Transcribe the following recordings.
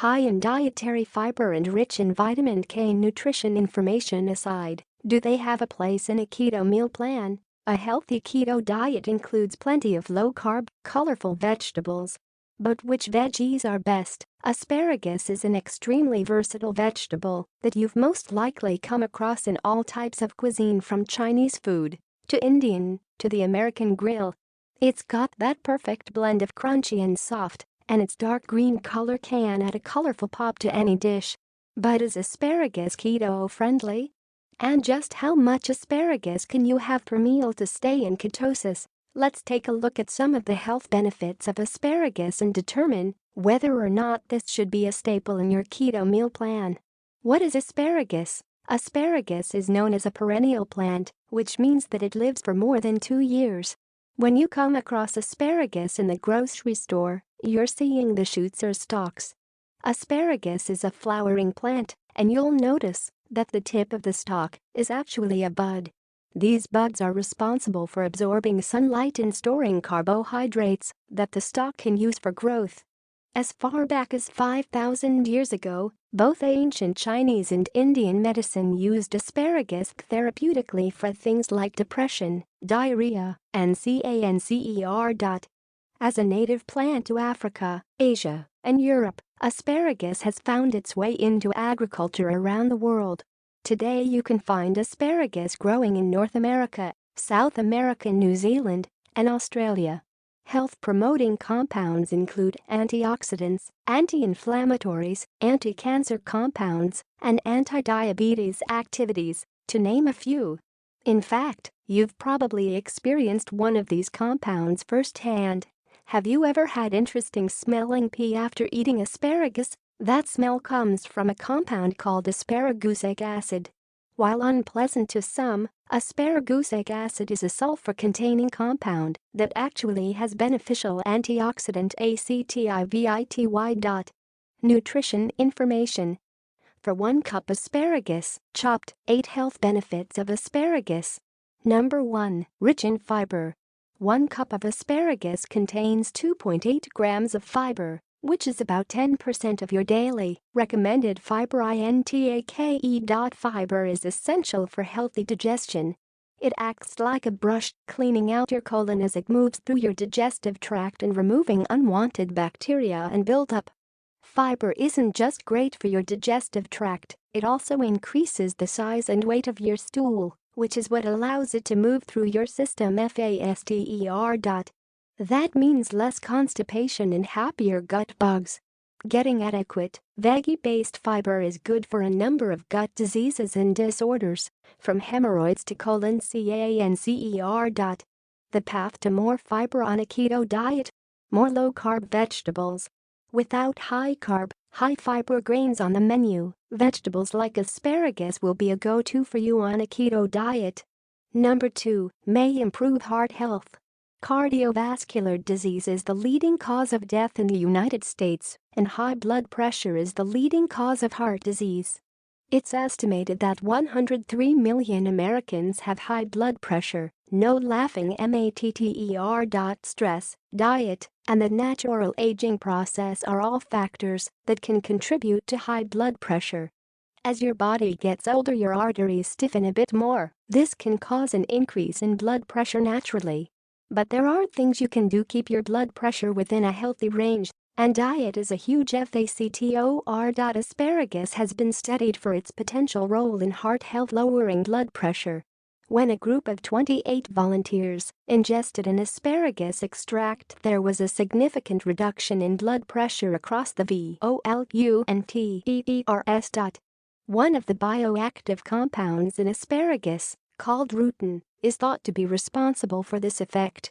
High in dietary fiber and rich in vitamin K. Nutrition information aside, do they have a place in a keto meal plan? A healthy keto diet includes plenty of low-carb, colorful vegetables. But which veggies are best? Asparagus is an extremely versatile vegetable that you've most likely come across in all types of cuisine, from Chinese food to Indian to the American grill. It's got that perfect blend of crunchy and soft, and its dark green color can add a colorful pop to any dish. But is asparagus keto-friendly? And just how much asparagus can you have per meal to stay in ketosis? Let's take a look at some of the health benefits of asparagus and determine whether or not this should be a staple in your keto meal plan. What is asparagus? Asparagus is known as a perennial plant, which means that it lives for more than 2 years. When you come across asparagus in the grocery store, you're seeing the shoots or stalks. Asparagus is a flowering plant, and you'll notice that the tip of the stalk is actually a bud. These buds are responsible for absorbing sunlight and storing carbohydrates that the stalk can use for growth. As far back as 5,000 years ago, both ancient Chinese and Indian medicine used asparagus therapeutically for things like depression, diarrhea, and cancer. As a native plant to Africa, Asia, and Europe, asparagus has found its way into agriculture around the world. Today you can find asparagus growing in North America, South America, New Zealand, and Australia. Health-promoting compounds include antioxidants, anti-inflammatories, anti-cancer compounds, and anti-diabetes activities, to name a few. In fact, you've probably experienced one of these compounds firsthand. Have you ever had interesting smelling pee after eating asparagus? That smell comes from a compound called asparagusic acid. While unpleasant to some, asparagusic acid is a sulfur-containing compound that actually has beneficial antioxidant activity. Nutrition information. For 1 cup asparagus, chopped, 8 health benefits of asparagus. Number 1, rich in fiber. 1 cup of asparagus contains 2.8 grams of fiber, which is about 10% of your daily recommended fiber intake. Fiber is essential for healthy digestion. It acts like a brush, cleaning out your colon as it moves through your digestive tract and removing unwanted bacteria and buildup. Fiber isn't just great for your digestive tract, it also increases the size and weight of your stool, which is what allows it to move through your system faster. That means less constipation and happier gut bugs. Getting adequate, veggie-based fiber is good for a number of gut diseases and disorders, from hemorrhoids to colon cancer. The path to more fiber on a keto diet: more low-carb vegetables. Without high-carb, high-fiber grains on the menu, vegetables like asparagus will be a go-to for you on a keto diet. Number 2, may improve heart health. Cardiovascular disease is the leading cause of death in the United States, and high blood pressure is the leading cause of heart disease. It's estimated that 103 million Americans have high blood pressure. No laughing matter. Stress, diet, and the natural aging process are all factors that can contribute to high blood pressure. As your body gets older, your arteries stiffen a bit more. This can cause an increase in blood pressure naturally. But there are things you can do to keep your blood pressure within a healthy range, and diet is a huge factor. Asparagus has been studied for its potential role in heart health, lowering blood pressure. When a group of 28 volunteers ingested an asparagus extract, there was a significant reduction in blood pressure across the VOLUNTERS. One of the bioactive compounds in asparagus, called rutin, is thought to be responsible for this effect.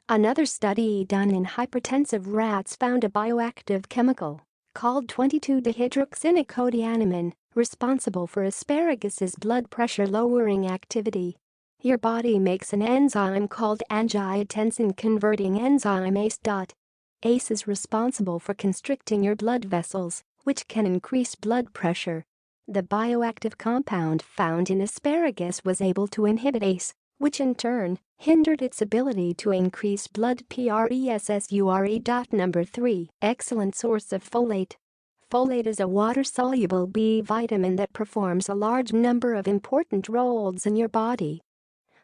Another study done in hypertensive rats found a bioactive chemical, called 22-dehydroxynicotianamine, responsible for asparagus' blood pressure-lowering activity. Your body makes an enzyme called angiotensin-converting enzyme ACE. ACE is responsible for constricting your blood vessels, which can increase blood pressure. The bioactive compound found in asparagus was able to inhibit ACE, which in turn hindered its ability to increase blood pressure. Number 3, excellent source of folate. Folate is a water-soluble B vitamin that performs a large number of important roles in your body.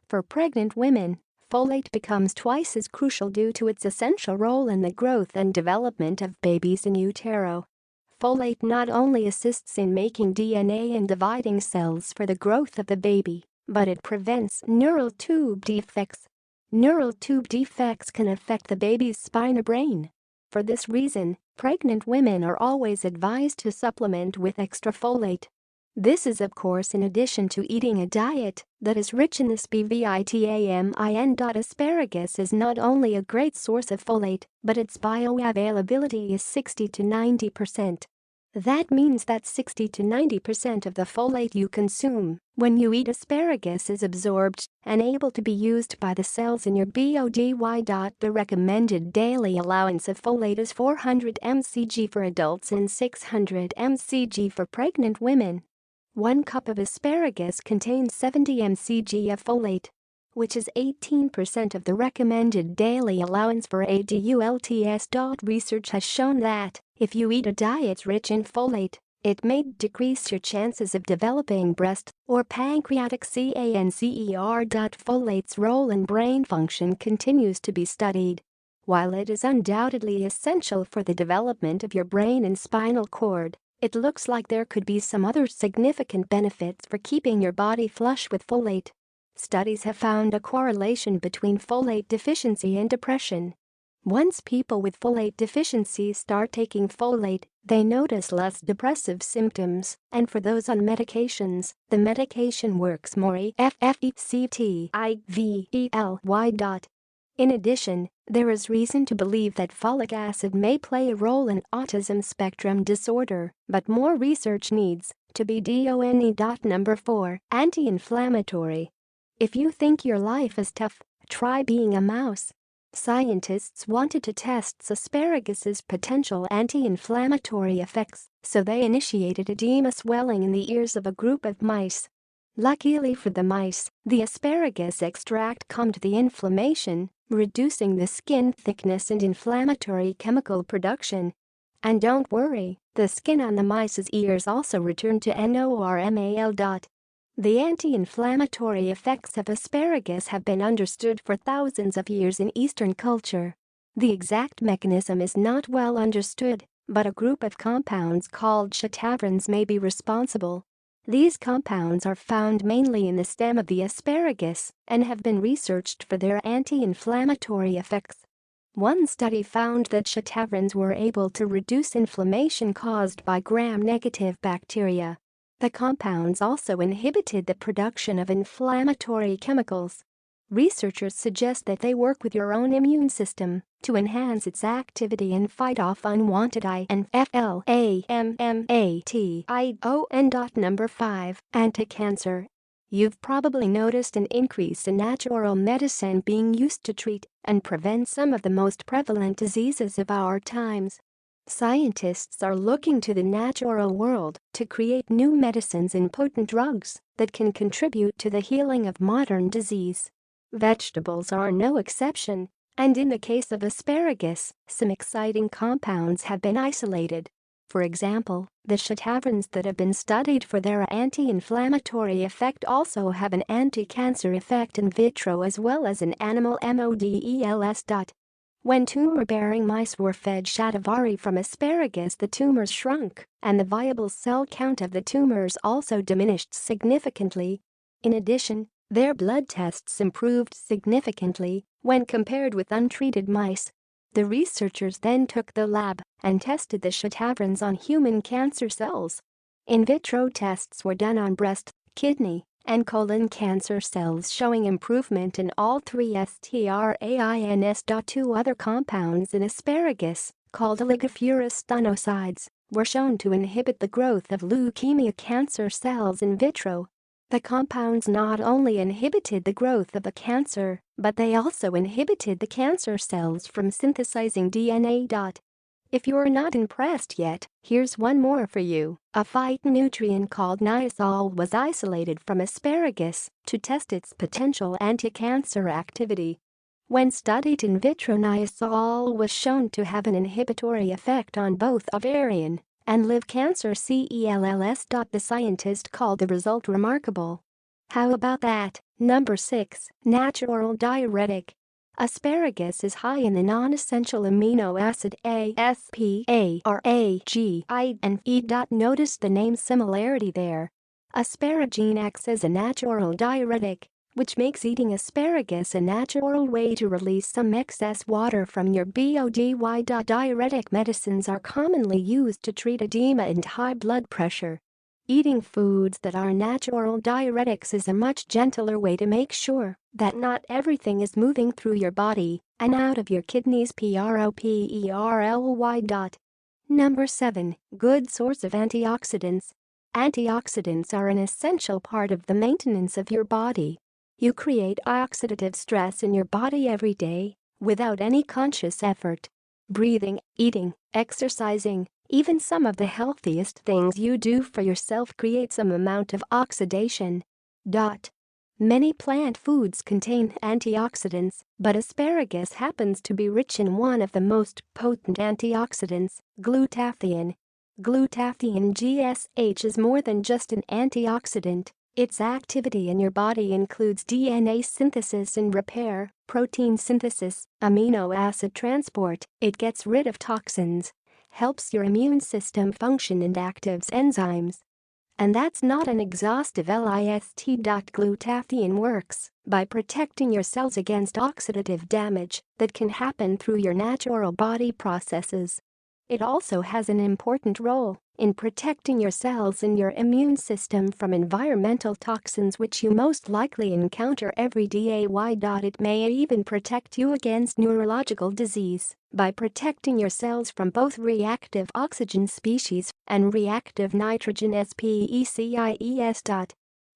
For pregnant women, folate becomes twice as crucial due to its essential role in the growth and development of babies in utero. Folate not only assists in making DNA and dividing cells for the growth of the baby, but it prevents neural tube defects. Neural tube defects can affect the baby's spine or brain. For this reason, pregnant women are always advised to supplement with extra folate. This is of course in addition to eating a diet that is rich in this B-vitamin. Asparagus is not only a great source of folate, but its bioavailability is 60 to 90%. That means that 60 to 90% of the folate you consume when you eat asparagus is absorbed and able to be used by the cells in your body. The recommended daily allowance of folate is 400 mcg for adults and 600 mcg for pregnant women. 1 cup of asparagus contains 70 mcg of folate, which is 18% of the recommended daily allowance for adults. Research has shown that if you eat a diet rich in folate, it may decrease your chances of developing breast or pancreatic cancer. Folate's role in brain function continues to be studied. While it is undoubtedly essential for the development of your brain and spinal cord, it looks like there could be some other significant benefits for keeping your body flush with folate. Studies have found a correlation between folate deficiency and depression. Once people with folate deficiency start taking folate, they notice less depressive symptoms, and for those on medications, the medication works more effectively. In addition, there is reason to believe that folic acid may play a role in autism spectrum disorder, but more research needs to be done. Number 4. Anti-inflammatory. If you think your life is tough, try being a mouse. Scientists wanted to test asparagus' potential anti-inflammatory effects, so they initiated edema swelling in the ears of a group of mice. Luckily for the mice, the asparagus extract calmed the inflammation, reducing the skin thickness and inflammatory chemical production. And don't worry, the skin on the mice's ears also returned to normal. The anti-inflammatory effects of asparagus have been understood for thousands of years in Eastern culture. The exact mechanism is not well understood, but a group of compounds called shatavrins may be responsible. These compounds are found mainly in the stem of the asparagus and have been researched for their anti-inflammatory effects. One study found that shatavrins were able to reduce inflammation caused by gram-negative bacteria. The compounds also inhibited the production of inflammatory chemicals. Researchers suggest that they work with your own immune system to enhance its activity and fight off unwanted inflammation. Number 5. Anti-cancer. You've probably noticed an increase in natural medicine being used to treat and prevent some of the most prevalent diseases of our times. Scientists are looking to the natural world to create new medicines and potent drugs that can contribute to the healing of modern disease. Vegetables are no exception, and in the case of asparagus, some exciting compounds have been isolated. For example, the shatavrins that have been studied for their anti-inflammatory effect also have an anti-cancer effect in vitro as well as in animal models. When tumor-bearing mice were fed shatavari from asparagus, the tumors shrunk, and the viable cell count of the tumors also diminished significantly. In addition, their blood tests improved significantly when compared with untreated mice. The researchers then took the lab and tested the shatavrins on human cancer cells. In vitro tests were done on breast, kidney, and colon cancer cells showing improvement in all three strains. Two other compounds in asparagus, called oligofurostonosides, were shown to inhibit the growth of leukemia cancer cells in vitro. The compounds not only inhibited the growth of the cancer, but they also inhibited the cancer cells from synthesizing DNA. If you're not impressed yet, here's one more for you. A phytonutrient called niacin was isolated from asparagus to test its potential anti-cancer activity. When studied in vitro, niacin was shown to have an inhibitory effect on both ovarian and live cancer cells. The scientist called the result remarkable. How about that? Number 6. Natural diuretic. Asparagus is high in the non-essential amino acid Asparagine and E. Notice the name similarity there. Asparagine acts as a natural diuretic, which makes eating asparagus a natural way to release some excess water from your body. Diuretic medicines are commonly used to treat edema and high blood pressure. Eating foods that are natural diuretics is a much gentler way to make sure that not everything is moving through your body and out of your kidneys. Properly. Number 7. Good source of antioxidants. Antioxidants are an essential part of the maintenance of your body. You create oxidative stress in your body every day without any conscious effort. Breathing, eating, exercising, even some of the healthiest things you do for yourself create some amount of oxidation. Many plant foods contain antioxidants, but asparagus happens to be rich in one of the most potent antioxidants, glutathione. Glutathione GSH is more than just an antioxidant. Its activity in your body includes DNA synthesis and repair, protein synthesis, amino acid transport. It gets rid of toxins, helps your immune system function, and activates enzymes. And that's not an exhaustive list. Glutathione works by protecting your cells against oxidative damage that can happen through your natural body processes. It also has an important role in protecting your cells and your immune system from environmental toxins which you most likely encounter every day. It may even protect you against neurological disease by protecting your cells from both reactive oxygen species and reactive nitrogen species.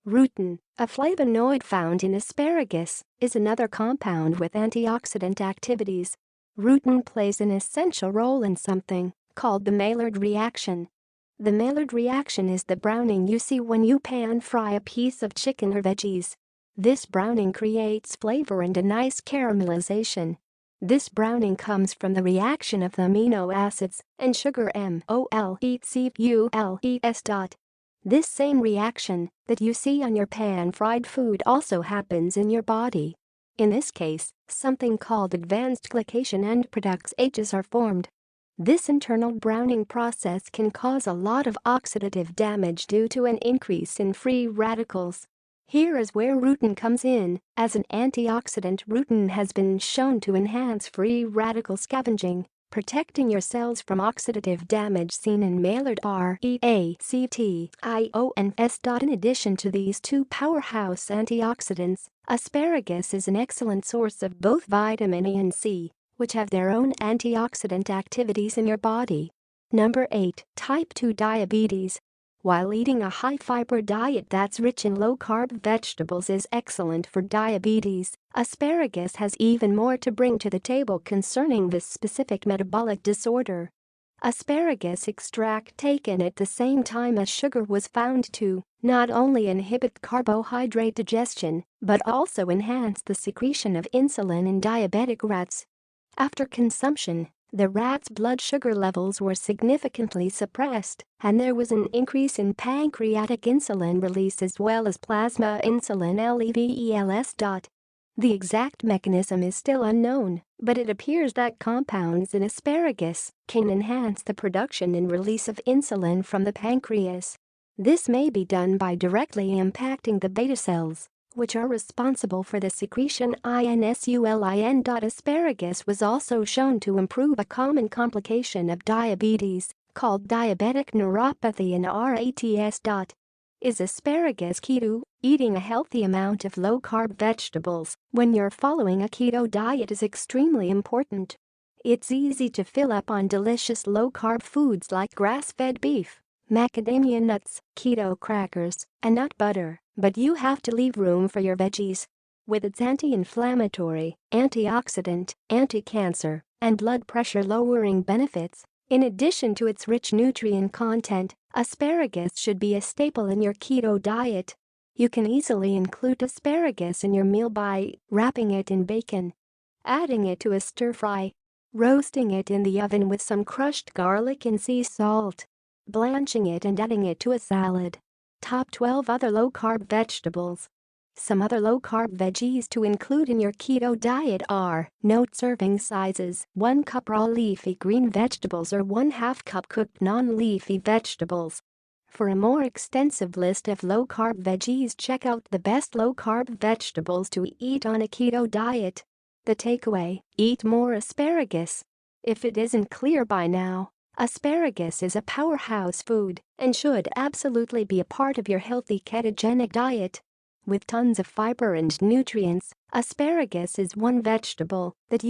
Rutin, a flavonoid found in asparagus, is another compound with antioxidant activities. Rutin plays an essential role in something called the Maillard reaction. The Maillard reaction is the browning you see when you pan fry a piece of chicken or veggies. This browning creates flavor and a nice caramelization. This browning comes from the reaction of the amino acids and sugar molecules. This same reaction that you see on your pan-fried food also happens in your body. In this case, something called advanced glycation end products H's are formed. This internal browning process can cause a lot of oxidative damage due to an increase in free radicals. Here is where rutin comes in. As an antioxidant, rutin has been shown to enhance free radical scavenging, protecting your cells from oxidative damage seen in Maillard reactions. In addition to these two powerhouse antioxidants, asparagus is an excellent source of both vitamin A and C, which have their own antioxidant activities in your body. Number 8. Type 2 diabetes. While eating a high-fiber diet that's rich in low-carb vegetables is excellent for diabetes, asparagus has even more to bring to the table concerning this specific metabolic disorder. Asparagus extract taken at the same time as sugar was found to not only inhibit carbohydrate digestion but also enhance the secretion of insulin in diabetic rats. After consumption, the rats' blood sugar levels were significantly suppressed, and there was an increase in pancreatic insulin release as well as plasma insulin levels. The exact mechanism is still unknown, but it appears that compounds in asparagus can enhance the production and release of insulin from the pancreas. This may be done by directly impacting the beta cells, which are responsible for the secretion insulin. Asparagus was also shown to improve a common complication of diabetes called diabetic neuropathy and RATS. Is asparagus keto? Eating a healthy amount of low-carb vegetables when you're following a keto diet is extremely important. It's easy to fill up on delicious low-carb foods like grass-fed beef, macadamia nuts, keto crackers, and nut butter, but you have to leave room for your veggies. With its anti-inflammatory, antioxidant, anti-cancer, and blood pressure-lowering benefits, in addition to its rich nutrient content, asparagus should be a staple in your keto diet. You can easily include asparagus in your meal by wrapping it in bacon, adding it to a stir-fry, roasting it in the oven with some crushed garlic and sea salt, blanching it and adding it to a salad. Top 12 other low-carb vegetables. Some other low-carb veggies to include in your keto diet are: note serving sizes: 1 cup raw leafy green vegetables or 1/2 cup cooked non-leafy vegetables. For a more extensive list of low-carb veggies, check out the best low-carb vegetables to eat on a keto diet. The takeaway: eat more asparagus. If it isn't clear by now, asparagus is a powerhouse food and should absolutely be a part of your healthy ketogenic diet. With tons of fiber and nutrients, asparagus is one vegetable that you